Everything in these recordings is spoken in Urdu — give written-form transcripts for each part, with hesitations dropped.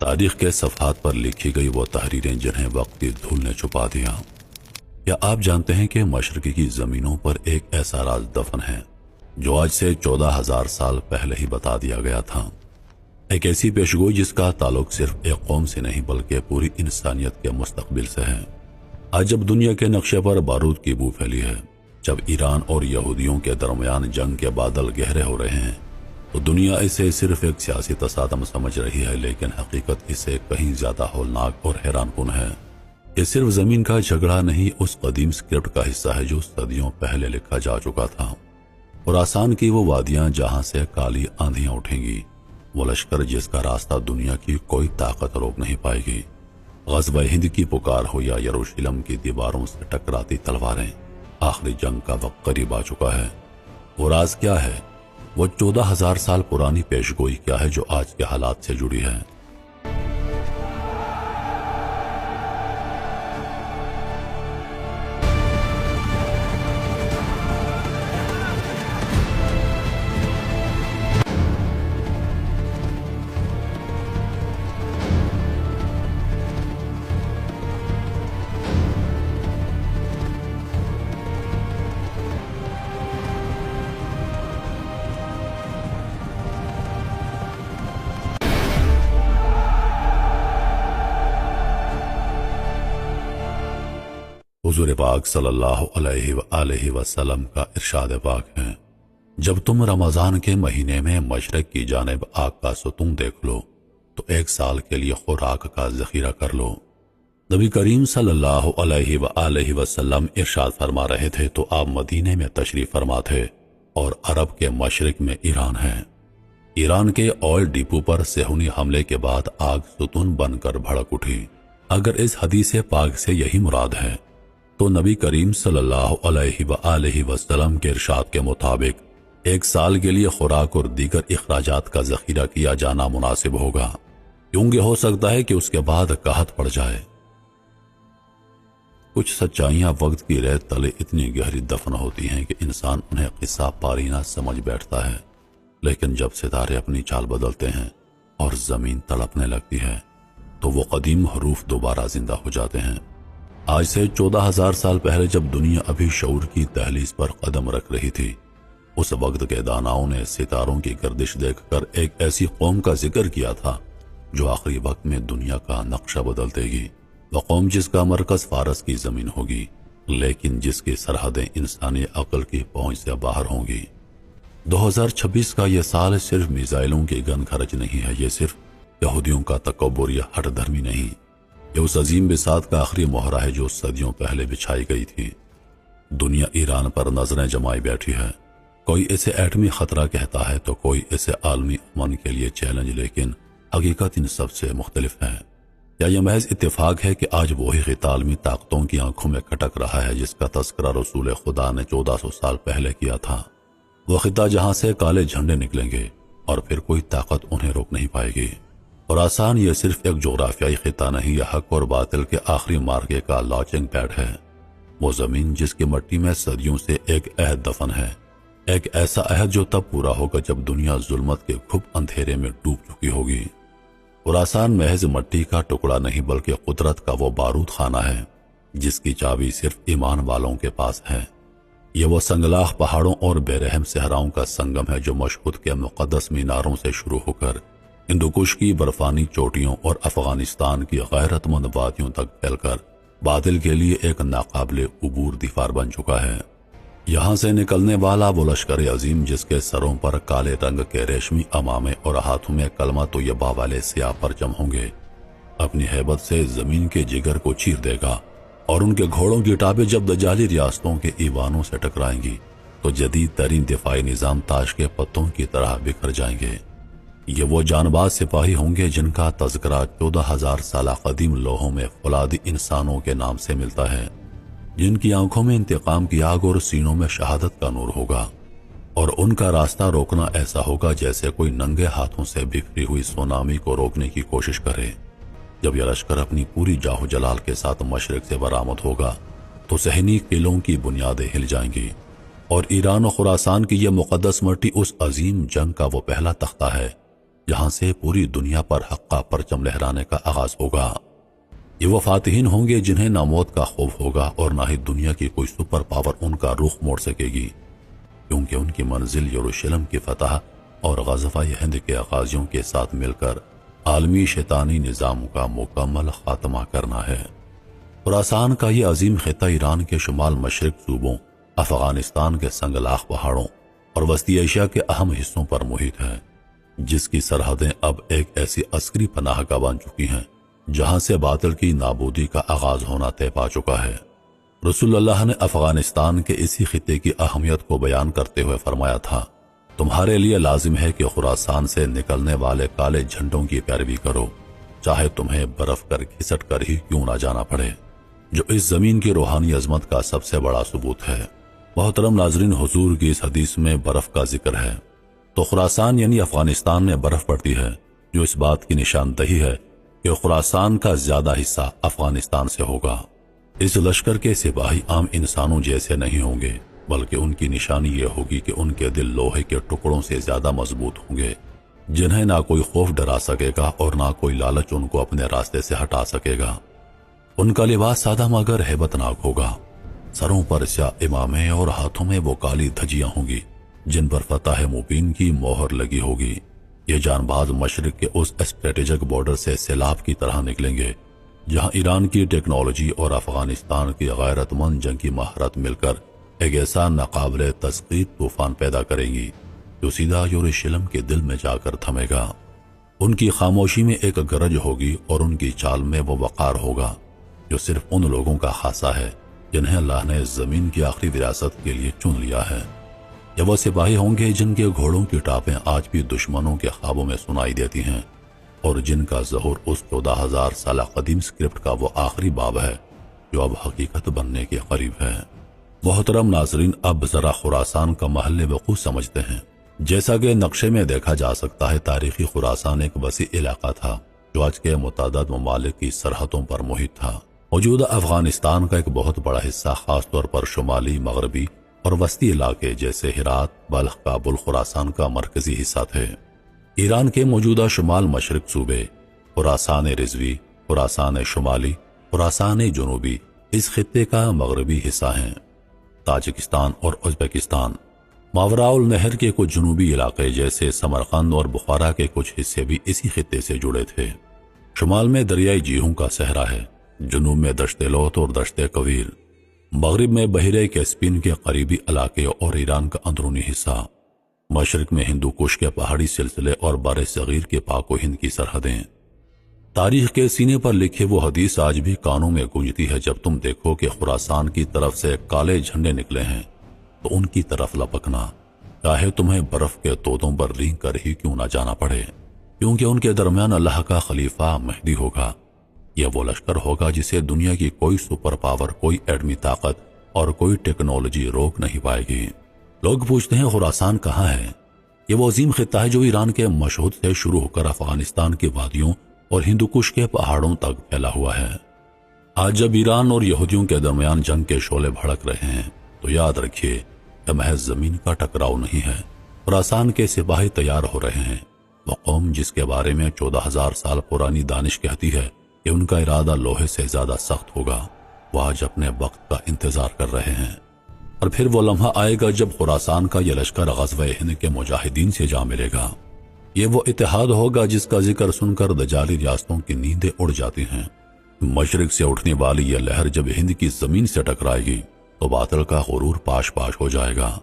تاریخ کے صفحات پر لکھی گئی وہ تحریریں جنہیں وقت کی دھول نے چھپا دیا۔ کیا آپ جانتے ہیں کہ مشرق کی زمینوں پر ایک ایسا راز دفن ہے جو آج سے 14,000 سال پہلے ہی بتا دیا گیا تھا؟ ایک ایسی پیشگوئی جس کا تعلق صرف ایک قوم سے نہیں بلکہ پوری انسانیت کے مستقبل سے ہے۔ آج جب دنیا کے نقشے پر بارود کی بو پھیلی ہے، جب ایران اور یہودیوں کے درمیان جنگ کے بادل گہرے ہو رہے ہیں، تو دنیا اسے صرف ایک سیاسی تصادم سمجھ رہی ہے، لیکن حقیقت اسے کہیں زیادہ ہولناک اور حیران کن ہے۔ یہ صرف زمین کا جھگڑا نہیں، اس قدیم اسکرپٹ کا حصہ ہے جو صدیوں پہلے لکھا جا چکا تھا۔ خراسان کی وہ وادیاں جہاں سے کالی آندھیاں اٹھیں گی، وہ لشکر جس کا راستہ دنیا کی کوئی طاقت روک نہیں پائے گی، غزوہ ہند کی پکار ہو یا یروشلم کی دیواروں سے ٹکراتی تلواریں، آخری جنگ کا وقت قریب آ چکا ہے۔ وہ راز کیا ہے؟ وہ 14,000 سال پرانی پیشگوئی کیا ہے جو آج کے حالات سے جڑی ہے؟ حضور پاک صلی اللہ علیہ وآلہ وسلم کا ارشاد پاک ہے، جب تم رمضان کے مہینے میں مشرق کی جانب آگ کا ستون دیکھ لو تو ایک سال کے لیے خوراک کا ذخیرہ کر لو۔ نبی کریم صلی اللہ علیہ وآلہ وسلم ارشاد فرما رہے تھے تو آپ مدینے میں تشریف فرما تھے، اور عرب کے مشرق میں ایران ہے۔ ایران کے آئل ڈپو پر صہیونی حملے کے بعد آگ ستون بن کر بھڑک اٹھی۔ اگر اس حدیث پاک سے یہی مراد ہے تو نبی کریم صلی اللہ علیہ وآلہ وسلم کے ارشاد کے مطابق ایک سال کے لیے خوراک اور دیگر اخراجات کا ذخیرہ کیا جانا مناسب ہوگا، کیونکہ ہو سکتا ہے کہ اس کے بعد قحط پڑ جائے۔ کچھ سچائیاں وقت کی ریت تلے اتنی گہری دفن ہوتی ہیں کہ انسان انہیں قصہ پارینہ سمجھ بیٹھتا ہے، لیکن جب ستارے اپنی چال بدلتے ہیں اور زمین تڑپنے لگتی ہے تو وہ قدیم حروف دوبارہ زندہ ہو جاتے ہیں۔ آج سے 14,000 سال پہلے جب دنیا ابھی شعور کی دہلیز پر قدم رکھ رہی تھی، اس وقت کے داناؤں نے ستاروں کی گردش دیکھ کر ایک ایسی قوم کا ذکر کیا تھا جو آخری وقت میں دنیا کا نقشہ بدل دے گی۔ وہ قوم جس کا مرکز فارس کی زمین ہوگی، لیکن جس کی سرحدیں انسانی عقل کی پہنچ سے باہر ہوں گی۔ 2026 کا یہ سال صرف میزائلوں کی گن خرچ نہیں ہے، یہ صرف یہودیوں کا تکبر یا ہٹ دھرمی نہیں، یہ اس عظیم بساط کا آخری مہرہ ہے جو صدیوں پہلے بچھائی گئی تھی۔ دنیا ایران پر نظریں جمائی بیٹھی ہے، کوئی اسے ایٹمی خطرہ کہتا ہے تو کوئی اسے عالمی امن کے لیے چیلنج، لیکن حقیقت ان سب سے مختلف ہے۔ کیا یہ محض اتفاق ہے کہ آج وہی خطہ عالمی طاقتوں کی آنکھوں میں کھٹک رہا ہے جس کا تذکرہ رسول خدا نے 1400 سال پہلے کیا تھا؟ وہ خطہ جہاں سے کالے جھنڈے نکلیں گے اور پھر کوئی طاقت انہیں روک نہیں پائے گی۔ خراسان یہ صرف ایک جغرافیائی خطہ نہیں، یہ حق اور باطل کے آخری مارکے کا لانچنگ پیڈ ہے۔ وہ زمین جس کی مٹی میں صدیوں سے ایک عہد دفن ہے، ایک ایسا عہد جو تب پورا ہوگا جب دنیا ظلمت کے گھپ اندھیرے میں ڈوب چکی ہوگی۔ خراسان محض مٹی کا ٹکڑا نہیں بلکہ قدرت کا وہ بارود خانہ ہے جس کی چابی صرف ایمان والوں کے پاس ہے۔ یہ وہ سنگلاخ پہاڑوں اور بے رحم صحراؤں کا سنگم ہے جو مشہد کے مقدس میناروں سے شروع ہو کر ہندوکش کی برفانی چوٹیوں اور افغانستان کی غیرت مند وادیوں تک پھیل کر باطل کے لیے ایک ناقابل عبور دیوار بن چکا ہے۔ یہاں سے نکلنے والا وہ لشکر عظیم جس کے سروں پر کالے رنگ کے ریشمی امامے اور ہاتھوں میں کلمہ طیبہ والے سیاہ پرچم ہوں گے، اپنی ہیبت سے زمین کے جگر کو چیر دے گا، اور ان کے گھوڑوں کی ٹابیں جب دجالی ریاستوں کے ایوانوں سے ٹکرائیں گی تو جدید ترین دفاعی نظام تاش کے پتوں کی طرح بکھر جائیں گے۔ یہ وہ جانباز سپاہی ہوں گے جن کا تذکرہ 14,000 سالہ قدیم لوحوں میں فولادی انسانوں کے نام سے ملتا ہے، جن کی آنکھوں میں انتقام کی آگ اور سینوں میں شہادت کا نور ہوگا، اور ان کا راستہ روکنا ایسا ہوگا جیسے کوئی ننگے ہاتھوں سے بکھری ہوئی سونامی کو روکنے کی کوشش کرے۔ جب یہ لشکر اپنی پوری جاہ و جلال کے ساتھ مشرق سے برآمد ہوگا تو صہیونی قلعوں کی بنیادیں ہل جائیں گی، اور ایران و خراسان کی یہ مقدس مٹی اس عظیم جنگ کا وہ پہلا تختہ ہے جہاں سے پوری دنیا پر حق کا پرچم لہرانے کا آغاز ہوگا۔ یہ وہ فاتحین ہوں گے جنہیں نہ موت کا خوف ہوگا اور نہ ہی دنیا کی کوئی سپر پاور ان کا رخ موڑ سکے گی، کیونکہ ان کی منزل یروشلم کی فتح اور غزوہ ہند کے غازیوں کے ساتھ مل کر عالمی شیطانی نظام کا مکمل خاتمہ کرنا ہے۔ خراسان کا یہ عظیم خطہ ایران کے شمال مشرق صوبوں، افغانستان کے سنگلاخ پہاڑوں اور وسطی ایشیا کے اہم حصوں پر محیط ہے، جس کی سرحدیں اب ایک ایسی عسکری پناہ گاہ بن چکی ہیں جہاں سے باطل کی نابودی کا آغاز ہونا طے پا چکا ہے۔ رسول اللہ نے افغانستان کے اسی خطے کی اہمیت کو بیان کرتے ہوئے فرمایا تھا، تمہارے لیے لازم ہے کہ خراسان سے نکلنے والے کالے جھنڈوں کی پیروی کرو، چاہے تمہیں برف کر گھسٹ کر ہی کیوں نہ جانا پڑے، جو اس زمین کی روحانی عظمت کا سب سے بڑا ثبوت ہے۔ محترم ناظرین، حضور کی اس حدیث میں برف کا ذکر ہے تو خراسان یعنی افغانستان میں برف پڑتی ہے، جو اس بات کی نشاندہی ہے کہ خراسان کا زیادہ حصہ افغانستان سے ہوگا۔ اس لشکر کے سپاہی عام انسانوں جیسے نہیں ہوں گے، بلکہ ان کی نشانی یہ ہوگی کہ ان کے دل لوہے کے ٹکڑوں سے زیادہ مضبوط ہوں گے، جنہیں نہ کوئی خوف ڈرا سکے گا اور نہ کوئی لالچ ان کو اپنے راستے سے ہٹا سکے گا۔ ان کا لباس سادہ مگر ہیبت ناک ہوگا، سروں پر سیاہ امامے اور ہاتھوں میں وہ کالی دھجیاں ہوں گی جن پر فتح مبین کی مہر لگی ہوگی۔ یہ جان باز مشرق کے اس اسٹریٹجک بارڈر سے سیلاب کی طرح نکلیں گے جہاں ایران کی ٹیکنالوجی اور افغانستان کی غیرت مند جنگی مہارت مل کر ایک ایسا ناقابل تسخیر طوفان پیدا کریں گی جو سیدھا یروشلم کے دل میں جا کر تھمے گا۔ ان کی خاموشی میں ایک گرج ہوگی اور ان کی چال میں وہ وقار ہوگا جو صرف ان لوگوں کا خاصہ ہے جنہیں اللہ نے زمین کی آخری وراثت کے لیے چن لیا ہے۔ یہ وہ سپاہی ہوں گے جن کے گھوڑوں کی ٹاپیں آج بھی دشمنوں کے خوابوں میں سنائی دیتی ہیں اور جن کا ظہور اس 14,000 سالہ قدیم اسکرپٹ کا وہ آخری باب ہے جو اب حقیقت بننے کے قریب ہے۔ محترم ناظرین، اب ذرا خراسان کا محل وقوع سمجھتے ہیں۔ جیسا کہ نقشے میں دیکھا جا سکتا ہے، تاریخی خراسان ایک وسیع علاقہ تھا جو آج کے متعدد ممالک کی سرحدوں پر محیط تھا۔ موجودہ افغانستان کا ایک بہت بڑا حصہ، خاص طور پر شمالی، مغربی اور وسطی علاقے جیسے ہرات، بلخ، کابل خراسان کا مرکزی حصہ تھے۔ ایران کے موجودہ شمال مشرق صوبے خراسان رضوی، خراسان شمالی، خراسان جنوبی اس خطے کا مغربی حصہ ہیں۔ تاجکستان اور ازبکستان، ماوراء النہر کے کچھ جنوبی علاقے جیسے سمرقند اور بخارا کے کچھ حصے بھی اسی خطے سے جڑے تھے۔ شمال میں دریائے جیہوں کا صحرا ہے، جنوب میں دشت لوت اور دشت کویر، مغرب میں بحیرہ کیسپین کے قریبی علاقے اور ایران کا اندرونی حصہ، مشرق میں ہندو کش کے پہاڑی سلسلے اور بر صغیر کے پاک و ہند کی سرحدیں۔ تاریخ کے سینے پر لکھے وہ حدیث آج بھی کانوں میں گونجتی ہے، جب تم دیکھو کہ خراسان کی طرف سے کالے جھنڈے نکلے ہیں تو ان کی طرف لپکنا، چاہے تمہیں برف کے تودوں پر رینگ کر ہی کیوں نہ جانا پڑے، کیونکہ ان کے درمیان اللہ کا خلیفہ مہدی ہوگا۔ یہ وہ لشکر ہوگا جسے دنیا کی کوئی سپر پاور، کوئی ایٹمی طاقت اور کوئی ٹیکنالوجی روک نہیں پائے گی۔ لوگ پوچھتے ہیں خراسان کہاں ہے؟ یہ وہ عظیم خطہ ہے جو ایران کے مشہد سے شروع ہو کر افغانستان کی وادیوں اور ہندو کش کے پہاڑوں تک پھیلا ہوا ہے۔ آج جب ایران اور یہودیوں کے درمیان جنگ کے شعلے بھڑک رہے ہیں تو یاد رکھیے کہ محض زمین کا ٹکراؤ نہیں ہے، خراسان کے سپاہی تیار ہو رہے ہیں۔ وہ قوم جس کے بارے میں 14,000 سال پرانی دانش کہتی ہے کہ ان کا ارادہ لوہے سے زیادہ سخت ہوگا، وہ آج اپنے وقت کا انتظار کر رہے ہیں۔ اور پھر وہ لمحہ آئے گا جب خراسان کا یہ لشکر غزوہ ہند کے مجاہدین سے جا ملے گا۔ یہ وہ اتحاد ہوگا جس کا ذکر سن کر دجالی ریاستوں کی نیندیں اڑ جاتی ہیں۔ مشرق سے اٹھنے والی یہ لہر جب ہند کی زمین سے ٹکرائے گی تو باطل کا غرور پاش پاش ہو جائے گا۔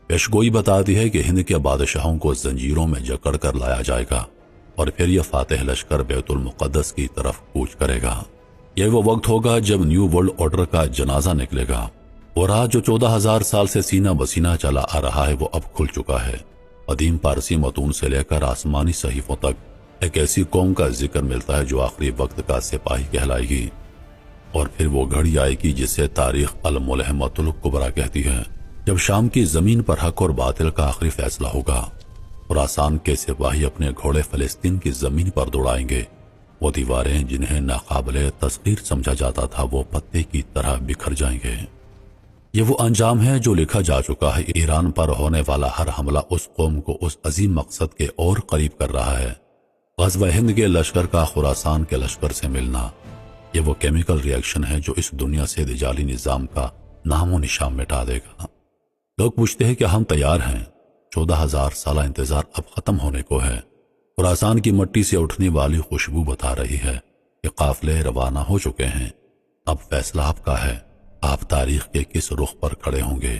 پیشگوئی بتاتی ہے کہ ہند کے بادشاہوں کو زنجیروں میں جکڑ کر لایا جائے گا اور پھر یہ فاتح لشکر بیت المقدس کی طرف کوچ کرے گا۔ یہ وہ وقت ہوگا جب نیو ورلڈ آرڈر کا جنازہ نکلے گا۔ اور آج جو 14,000 سال سے سینہ بسینہ چلا آ رہا ہے وہ اب کھل چکا ہے۔ قدیم پارسی متون سے لے کر آسمانی صحیفوں تک ایک ایسی قوم کا ذکر ملتا ہے جو آخری وقت کا سپاہی کہلائے گی۔ اور پھر وہ گھڑی آئے گی جسے تاریخ الملحمۃ الکبریٰ کہتی ہے، جب شام کی زمین پر حق اور باطل کا آخری فیصلہ ہوگا۔ خراسان کے سپاہی اپنے گھوڑے فلسطین کی زمین پر دوڑائیں گے۔ وہ دیواریں جنہیں ناقابل تسخیر سمجھا جاتا تھا وہ پتے کی طرح بکھر جائیں گے۔ یہ وہ انجام ہے جو لکھا جا چکا ہے۔ ایران پر ہونے والا ہر حملہ اس قوم کو اس عظیم مقصد کے اور قریب کر رہا ہے غزوہ ہند کے لشکر کا خراسان کے لشکر سے ملنا، یہ وہ کیمیکل ری ایکشن ہے جو اس دنیا سے دجالی نظام کا نام و نشان مٹا دے گا۔ لوگ پوچھتے ہیں کہ ہم تیار ہیں، 14,000 سالہ انتظار اب ختم ہونے کو ہے۔ خراسان کی مٹی سے اٹھنے والی خوشبو بتا رہی ہے کہ قافلے روانہ ہو چکے ہیں۔ اب فیصلہ آپ کا ہے، آپ تاریخ کے کس رخ پر کھڑے ہوں گے۔